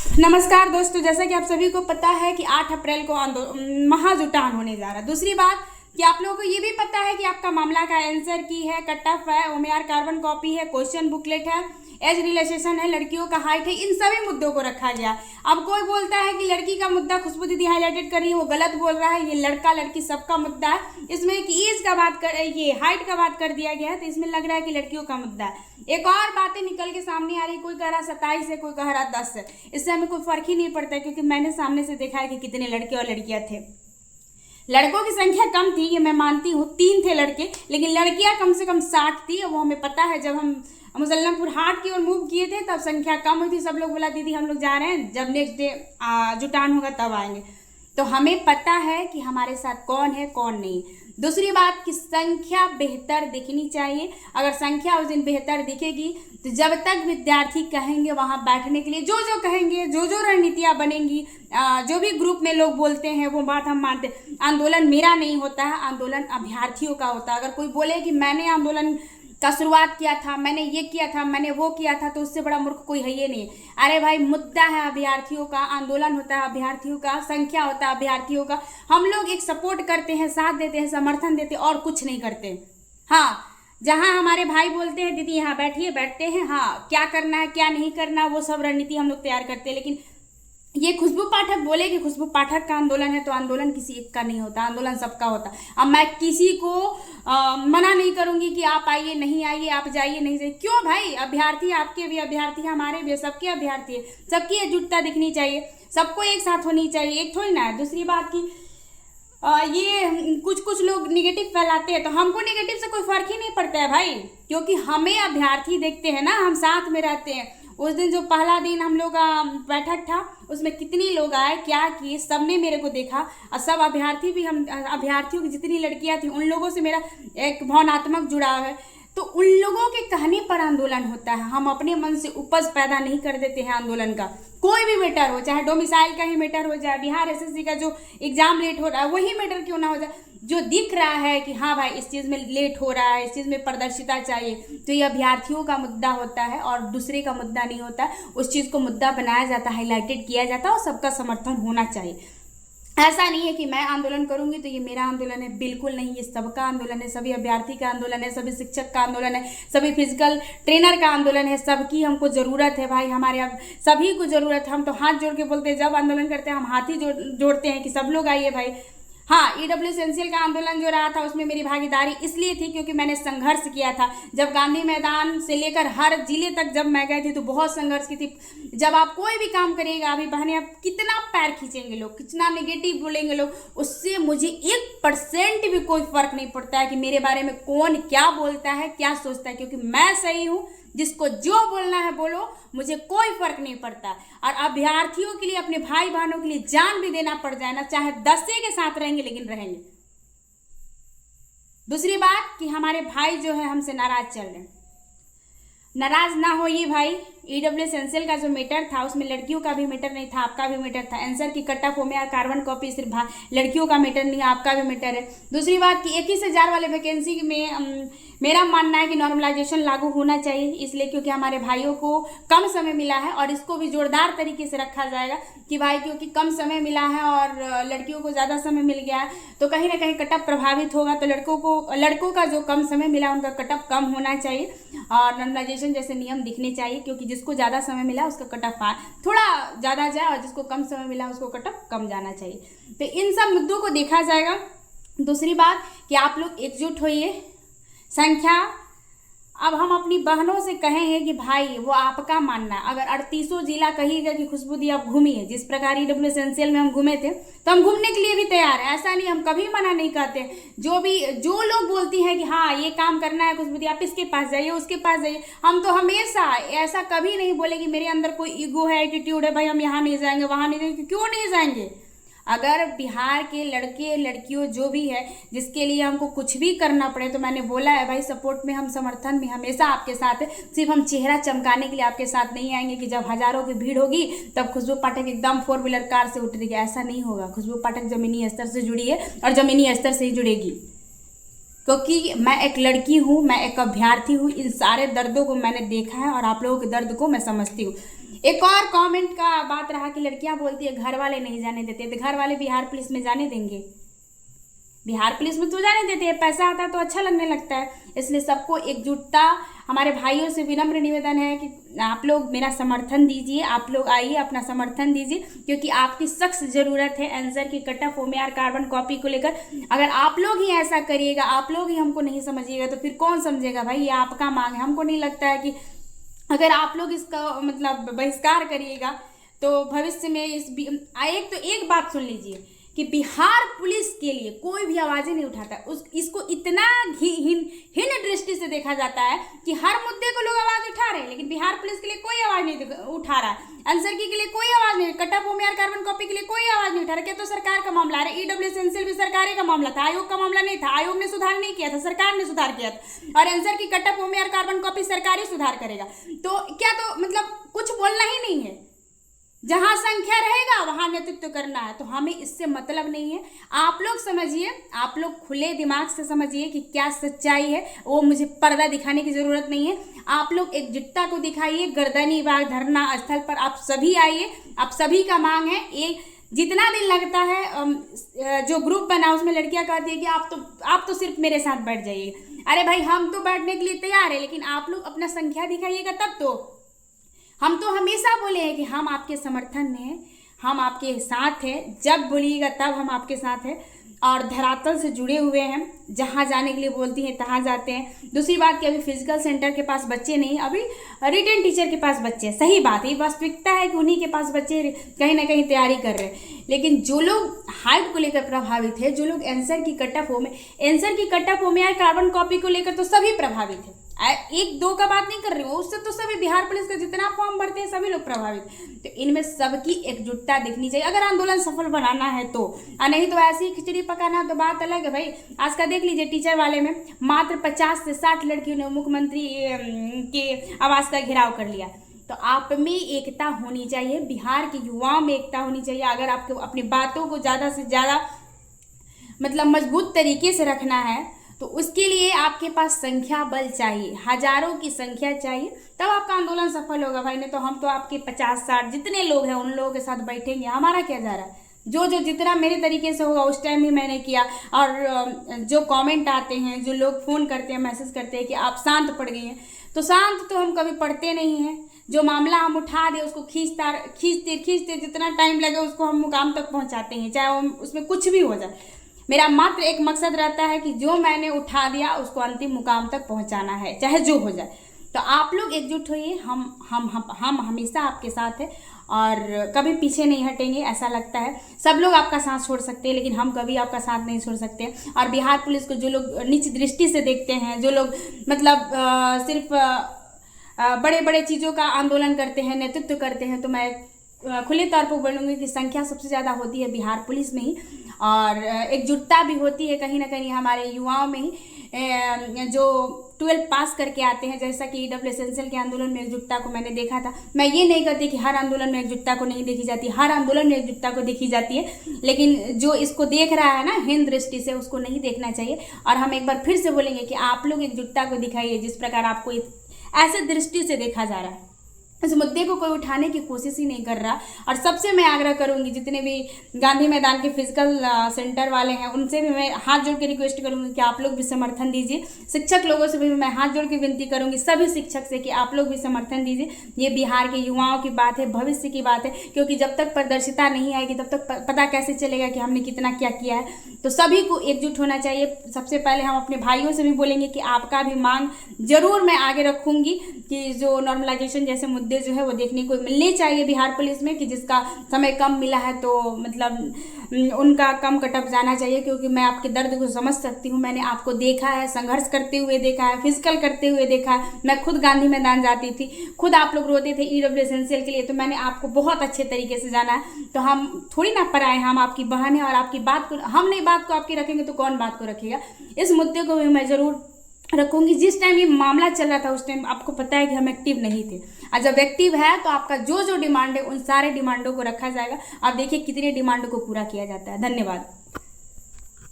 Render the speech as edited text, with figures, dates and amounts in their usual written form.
नमस्कार दोस्तों, जैसा कि आप सभी को पता है कि 8 अप्रैल को महाजुटान होने जा रहा है। दूसरी बात कि आप लोगों को ये भी पता है कि आपका मामला का आंसर की है, कट ऑफ है, ओमेआर कार्बन कॉपी है, क्वेश्चन बुकलेट है, एज रिलेशन है, लड़कियों का हाइट है, इन सभी मुद्दों को रखा गया। अब कोई बोलता है कि लड़की का मुद्दा खुशबू दीदी हाईलाइटेड कर रही है, वो गलत बोल रहा है। ये लड़का लड़की सबका मुद्दा है। इसमें एक एज का बात कर, ये हाइट का बात कर दिया गया है, तो इसमें लग रहा है कि लड़कियों का मुद्दा है। एक और बातें निकल के सामने आ रही, कोई कह रहा 27 है, कोई कह रहा 10 है। इससे हमें कोई फर्क ही नहीं पड़ता, क्योंकि मैंने सामने से देखा है कि कितने लड़के और लड़कियां थे। लड़कों की संख्या कम थी, ये मैं मानती हूँ, 3 थे लड़के, लेकिन लड़कियां कम से कम 60 थी। वो हमें पता है, जब हम मुसल्लमपुर हाट की ओर मूव किए थे तब संख्या कम हुई थी। सब लोग बोला दीदी हम लोग जा रहे हैं, जब नेक्स्ट डे जुटान होगा तब आएंगे। तो हमें पता है कि हमारे साथ कौन है कौन नहीं। दूसरी बात कि संख्या बेहतर दिखनी चाहिए। अगर संख्या उस दिन बेहतर दिखेगी तो जब तक विद्यार्थी कहेंगे वहां बैठने के लिए, जो जो कहेंगे, जो जो रणनीतियां बनेंगी, जो भी ग्रुप में लोग बोलते हैं, वो बात हम मानते हैं। आंदोलन मेरा नहीं होता है, आंदोलन अभ्यर्थियों का होता है। अगर कोई बोले कि मैंने आंदोलन का शुरुआत किया था, मैंने ये किया था, मैंने वो किया था, तो उससे बड़ा मूर्ख कोई है ये नहीं। अरे भाई, मुद्दा है अभ्यर्थियों का, आंदोलन होता है अभ्यर्थियों का, संख्या होता है अभ्यर्थियों का। हम लोग एक सपोर्ट करते हैं, साथ देते हैं, समर्थन देते हैं और कुछ नहीं करते। हाँ, जहाँ हमारे भाई बोलते हैं दीदी यहाँ बैठिए, बैठते हैं, हाँ क्या करना है क्या नहीं करना वो सब रणनीति हम लोग तैयार करते हैं। लेकिन ये खुशबू पाठक बोले कि खुशबू पाठक का आंदोलन है, तो आंदोलन किसी एक का नहीं होता, आंदोलन सबका होता। अब मैं किसी को मना नहीं करूंगी कि आप आइए, नहीं आइए, आप जाइए, नहीं जाइए। क्यों भाई, अभ्यर्थी आपके भी अभ्यर्थी, हमारे भी, सबके अभ्यर्थी है। सबकी एकजुटता दिखनी चाहिए, सबको एक साथ होनी चाहिए, एक थोड़ी ना है। दूसरी बात की ये कुछ लोग निगेटिव फैलाते हैं, तो हमको निगेटिव से कोई फर्क ही नहीं पड़ता है भाई, क्योंकि हमें अभ्यर्थी देखते हैं ना, हम साथ में रहते हैं। उस दिन जो पहला दिन हम लोग का बैठक था, उसमें कितने लोग आए, क्या किए, सबने मेरे को देखा। और सब अभ्यर्थी भी, हम अभ्यर्थियों की जितनी लड़कियां थी उन लोगों से मेरा एक भावनात्मक जुड़ाव है। तो उन लोगों के कहने पर आंदोलन होता है, हम अपने मन से उपज पैदा नहीं कर देते हैं आंदोलन का। कोई भी मैटर हो, चाहे डोमिसाइल का ही मैटर हो जाए, बिहार एसएससी का जो एग्जाम लेट हो रहा है वही मैटर क्यों ना हो जाए, जो दिख रहा है कि हाँ भाई इस चीज़ में लेट हो रहा है, इस चीज़ में पारदर्शिता चाहिए, तो ये अभ्यर्थियों का मुद्दा होता है और दूसरे का मुद्दा नहीं होता। उस चीज़ को मुद्दा बनाया जाता है, हाईलाइटेड किया जाता है और सबका समर्थन होना चाहिए। ऐसा नहीं है कि मैं आंदोलन करूंगी तो ये मेरा आंदोलन है, बिल्कुल नहीं। ये सबका आंदोलन है, सभी अभ्यर्थी का आंदोलन है, सभी शिक्षक का आंदोलन है, सभी फिजिकल ट्रेनर का आंदोलन है। सबकी हमको ज़रूरत है भाई, हमारे अब सभी को ज़रूरत है। हम तो हाथ जोड़ के बोलते हैं, जब आंदोलन करते हैं हम हाथ ही जोड़ते हैं कि सब लोग आइए भाई। हाँ, ईडब्ल्यू एसेंशियल का आंदोलन जो रहा था उसमें मेरी भागीदारी इसलिए थी क्योंकि मैंने संघर्ष किया था। जब गांधी मैदान से लेकर हर जिले तक जब मैं गई थी तो बहुत संघर्ष की थी। जब आप कोई भी काम करिएगा अभी बहने, आप कितना पैर खींचेंगे लोग, कितना नेगेटिव बोलेंगे लोग, उससे मुझे 1% भी कोई फर्क नहीं पड़ता है कि मेरे बारे में कौन क्या बोलता है, क्या सोचता है, क्योंकि मैं सही हूँ। जिसको जो बोलना है बोलो, मुझे कोई फर्क नहीं पड़ता। और अभ्यर्थियों के लिए, अपने भाई बहनों के लिए जान भी देना पड़ जाए ना, चाहे 10 के साथ रहेंगे लेकिन रहेंगे। दूसरी बात कि हमारे भाई जो है हमसे नाराज चल रहे हैं, नाराज ना होइए भाई। ईडब्ल्यू एसेंशियल का जो मैटर था उसमें लड़कियों का भी मैटर नहीं था, आपका भी मैटर था। आंसर की कट ऑफ में कार्बन कॉपी सिर्फ लड़कियों का मैटर नहीं है, आपका भी मैटर है। दूसरी बात कि 21,000 वाले वैकेंसी में मेरा मानना है कि नॉर्मलाइजेशन लागू होना चाहिए, इसलिए क्योंकि हमारे भाइयों को कम समय मिला है और इसको भी जोरदार तरीके से रखा जाएगा कि भाई क्योंकि कम समय मिला है और लड़कियों को ज़्यादा समय मिल गया है, तो कहीं ना कहीं कट ऑफ प्रभावित होगा। तो लड़कों का जो कम समय मिला उनका कट ऑफ कम होना चाहिए और नॉर्मलाइजेशन जैसे नियम दिखने चाहिए, क्योंकि जिसको ज़्यादा समय मिला उसका कट ऑफ थोड़ा ज़्यादा जाए और जिसको कम समय मिला उसको कट ऑफ कम जाना चाहिए। तो इन सब मुद्दों को देखा जाएगा। दूसरी बात कि आप लोग एकजुट होइए। संख्या, अब हम अपनी बहनों से कहेंगे कि भाई वो आपका मानना है। अगर 38 जिला कहिएगा कि खुशबू दी आप घूमिए, जिस प्रकार ईडब्ल्यू एसेंशियल में हम घूमे थे, तो हम घूमने के लिए भी तैयार है। ऐसा नहीं, हम कभी मना नहीं करते। जो लोग बोलती हैं कि हाँ ये काम करना है खुशबू दी, आप इसके पास जाइए, उसके पास जाइए, हम तो हमेशा ऐसा कभी नहीं बोले कि मेरे अंदर कोई ईगो है, एटीट्यूड है, भाई हम यहाँ नहीं जाएंगे, वहाँ नहीं जाएंगे। क्यों नहीं जाएंगे? अगर बिहार के लड़के लड़कियों जो भी है जिसके लिए हमको कुछ भी करना पड़े, तो मैंने बोला है भाई सपोर्ट में हम, समर्थन में हमेशा आपके साथ है। सिर्फ हम चेहरा चमकाने के लिए आपके साथ नहीं आएंगे कि जब हजारों की भीड़ होगी तब खुशबू पाठक एकदम 4 व्हीलर कार से उठ रही है, ऐसा नहीं होगा। खुशबू पाठक जमीनी स्तर से जुड़ी है और जमीनी स्तर से ही जुड़ेगी, क्योंकि मैं एक लड़की हूँ, मैं एक अभ्यर्थी हूँ। इन सारे दर्दों को मैंने देखा है और आप लोगों के दर्द को मैं समझती हूँ। एक और कमेंट का बात रहा कि लड़कियां बोलती है घर वाले नहीं जाने देते, तो घर वाले बिहार पुलिस में जाने देंगे? बिहार पुलिस में तो जाने देते हैं, पैसा आता है तो अच्छा लगने लगता है। इसलिए सबको एकजुटता, हमारे भाइयों से विनम्र निवेदन है कि आप लोग मेरा समर्थन दीजिए, आप लोग आइए अपना समर्थन दीजिए, क्योंकि आपकी सख्त ज़रूरत है आंसर की cut off OMR carbon copy को लेकर। अगर आप लोग ही ऐसा करिएगा, आप लोग ही हमको नहीं समझिएगा, तो फिर कौन समझेगा भाई? ये आपका मांग है। हमको नहीं लगता है कि अगर आप लोग इसका मतलब बहिष्कार करिएगा तो भविष्य में एक बात सुन लीजिए कि बिहार पुलिस के लिए कोई भी आवाज़ें नहीं उठाता है। इसको इतना हीन दृष्टि से देखा जाता है कि हर मुद्दे को लोग आवाज़ उठा रहे हैं, लेकिन बिहार पुलिस के लिए कोई आवाज़ नहीं उठा रहा है। आंसर की के लिए कोई आवाज़ नहीं, cut off OMR carbon copy के लिए कोई आवाज़ नहीं उठा रहा। क्या तो सरकार का मामला है, EWS एनसीएल भी सरकार का मामला था, आयोग का मामला नहीं था। आयोग ने सुधार नहीं किया था, सरकार ने सुधार किया था। और आंसर की cut off OMR carbon copy सरकार ही सुधार करेगा। तो क्या तो मतलब कुछ बोलना ही नहीं है। जहां संख्या रहेगा वहां नेतृत्व करना है, तो हमें इससे मतलब नहीं है। आप लोग समझिए, आप लोग खुले दिमाग से समझिए कि क्या सच्चाई है। वो मुझे पर्दा दिखाने की जरूरत नहीं है। आप लोग एकजुटता को दिखाइए। गर्दनी बाग धरना स्थल पर आप सभी आइए, आप सभी का मांग है। एक जितना दिन लगता है, जो ग्रुप बना उसमें लड़कियां कहती है कि आप तो सिर्फ मेरे साथ बैठ जाइए। अरे भाई, हम तो बैठने के लिए तैयार है, लेकिन आप लोग अपना संख्या दिखाइएगा तब तो। हम तो हमेशा बोले हैं कि हम आपके समर्थन में हैं, हम आपके साथ हैं। जब बोलिएगा तब हम आपके साथ हैं और धरातल से जुड़े हुए हैं। जहाँ जाने के लिए बोलती हैं तहाँ जाते हैं। दूसरी बात कि अभी फिजिकल सेंटर के पास बच्चे नहीं, अभी रिटन टीचर के पास बच्चे हैं। सही बात है, वास्तविकता है कि उन्हीं के पास बच्चे कहीं ना कहीं तैयारी कर रहे हैं। लेकिन जो लोग हाइट को लेकर प्रभावित है, जो लोग आंसर की cut off OMR carbon copy को लेकर तो सभी प्रभावित है। एक दो का बात नहीं कर रही हूँ, उससे तो सभी बिहार पुलिस का जितना फॉर्म भरते हैं सभी लोग प्रभावित। तो इनमें सबकी एकजुटता दिखनी चाहिए अगर आंदोलन सफल बनाना है तो। नहीं तो ऐसी ही खिचड़ी पकाना तो बात अलग है भाई। आज का देख लीजिए, टीचर वाले में मात्र 50 से 60 लड़कियों ने मुख्यमंत्री के आवास का घेराव कर लिया। तो आप में एकता होनी चाहिए, बिहार के युवाओं में एकता होनी चाहिए। अगर आपको अपनी बातों को ज़्यादा से ज़्यादा मतलब मजबूत तरीके से रखना है तो उसके लिए आपके पास संख्या बल चाहिए, हजारों की संख्या चाहिए, तब आपका आंदोलन सफल होगा भाई। नहीं तो हम तो आपके 50-60 जितने लोग हैं उन लोगों के साथ बैठेंगे। हमारा क्या जा रहा है? जो जितना मेरे तरीके से होगा उस टाइम ही मैंने किया। और जो कमेंट आते हैं, जो लोग फ़ोन करते हैं, मैसेज करते हैं कि आप शांत पड़ गई हैं, तो शांत तो हम कभी पढ़ते नहीं हैं। जो मामला हम उठा दे उसको खींचते जितना टाइम लगे उसको हम मुकाम तक पहुँचाते हैं, चाहे उसमें कुछ भी हो जाए। मेरा मात्र एक मकसद रहता है कि जो मैंने उठा दिया उसको अंतिम मुकाम तक पहुंचाना है, चाहे जो हो जाए। तो आप लोग एकजुट होइए, हम हमेशा आपके साथ हैं और कभी पीछे नहीं हटेंगे। ऐसा लगता है सब लोग आपका साथ छोड़ सकते हैं, लेकिन हम कभी आपका साथ नहीं छोड़ सकते। और बिहार पुलिस को जो लोग नीच दृष्टि से देखते हैं, जो लोग मतलब सिर्फ बड़े बड़े चीज़ों का आंदोलन करते हैं, नेतृत्व करते हैं, तो मैं खुले तौर पर बोलूँगी कि संख्या सबसे ज़्यादा होती है बिहार पुलिस में ही, और एकजुटता भी होती है कहीं ना कहीं हमारे युवाओं में ही। जो 12 पास करके आते हैं, जैसा कि EWS एनसीएल के आंदोलन में एकजुटता को मैंने देखा था। मैं ये नहीं कहती कि हर आंदोलन में एकजुटता को नहीं देखी जाती, हर आंदोलन में एकजुटता को देखी जाती है, लेकिन जो इसको देख रहा है ना हीन दृष्टि से, उसको नहीं देखना चाहिए। और हम एक बार फिर से बोलेंगे कि आप लोग एकजुटता को दिखाइए, जिस प्रकार आपको ऐसे दृष्टि से देखा जा रहा है। इस मुद्दे को कोई उठाने की कोशिश ही नहीं कर रहा। और सबसे मैं आग्रह करूंगी, जितने भी गांधी मैदान के फिजिकल सेंटर वाले हैं उनसे भी मैं हाथ जोड़ के रिक्वेस्ट करूंगी कि आप लोग भी समर्थन दीजिए। शिक्षक लोगों से भी मैं हाथ जोड़ के विनती करूंगी, सभी शिक्षक से, कि आप लोग भी समर्थन दीजिए। ये बिहार के युवाओं की बात है, भविष्य की बात है, क्योंकि जब तक पारदर्शिता नहीं आएगी तब तक पता कैसे चलेगा कि हमने कितना क्या किया है। तो सभी को एकजुट होना चाहिए। सबसे पहले हम अपने भाइयों से भी बोलेंगे कि आपका भी मांग जरूर मैं आगे रखूंगी कि जो नॉर्मलाइजेशन जैसे मुद्दे जो है वो देखने को मिलने चाहिए बिहार पुलिस में, कि जिसका समय कम मिला है तो मतलब उनका कम कटअप जाना चाहिए। क्योंकि मैं आपके दर्द को समझ सकती हूँ, मैंने आपको देखा है, संघर्ष करते हुए देखा है, फिजिकल करते हुए देखा है। मैं खुद गांधी मैदान जाती थी, खुद आप लोग रोते थे EWS एनसीएल के लिए, तो मैंने आपको बहुत अच्छे तरीके से जाना है। तो हम थोड़ी ना पराए, हम आपकी बहन है और आपकी बात को हम नहीं बात को आपकी रखेंगे तो कौन बात को रखेगा। इस मुद्दे को भी मैं जरूर रखूंगी। जिस टाइम ये मामला चल रहा था उस टाइम आपको पता है कि हम एक्टिव नहीं थे, और जब एक्टिव है तो आपका जो डिमांड है उन सारे डिमांडों को रखा जाएगा। आप देखिए कितने डिमांडों को पूरा किया जाता है। धन्यवाद।